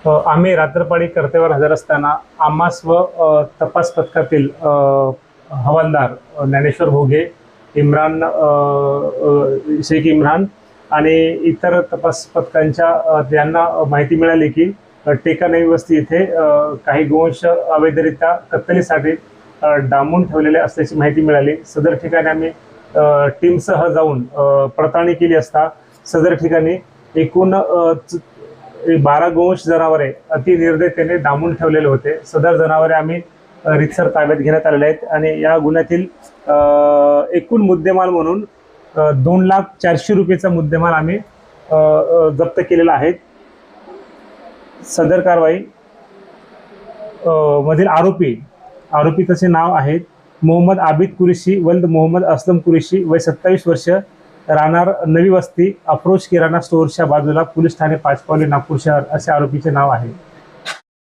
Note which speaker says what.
Speaker 1: आम्ही रात्रपाळी कर्तव्यावर हजर असताना आमास व तपास पथकातील हवालदार ज्ञानेश्वर भोगे, इम्रान शेख इम्रान आणि इतर तपास पथकांच्या त्यांना माहिती मिळाली की टेका नवी वस्ती येथे काही गोवंश अवैधरित्या कत्तलीसाठी डांबून ठेवलेले असल्याची माहिती मिळाली। सदर ठिकाणी आम्ही टीमसह जाऊन पडताळणी केली असता सदर ठिकाणी एकूण 12 गोवंश जनावरे अति निर्दयतेने डांबून ठेवलेले होते। सदर जनावरे आम्ही रितसर ताब्यात घेण्यात आलेले आहेत आणि या गुन्ह्यातील एकूण मुद्देमाल म्हणून 2,04,000 रुपयेचा मुद्देमाल आम्ही जप्त केलेला आहे। सदर कारवाई मधील आरोपीचे नाव आहेत मोहम्मद आबिद कुरेशी वल्द मोहम्मद असलम कुरेशी, वय 27 वर्ष, राहणार नवी वस्ती, अप्रोच किराणा स्टोअरच्या बाजूला, पोलीस ठाणे पाचपावली, नागपूर शहर असे आरोपीचे नाव आहे।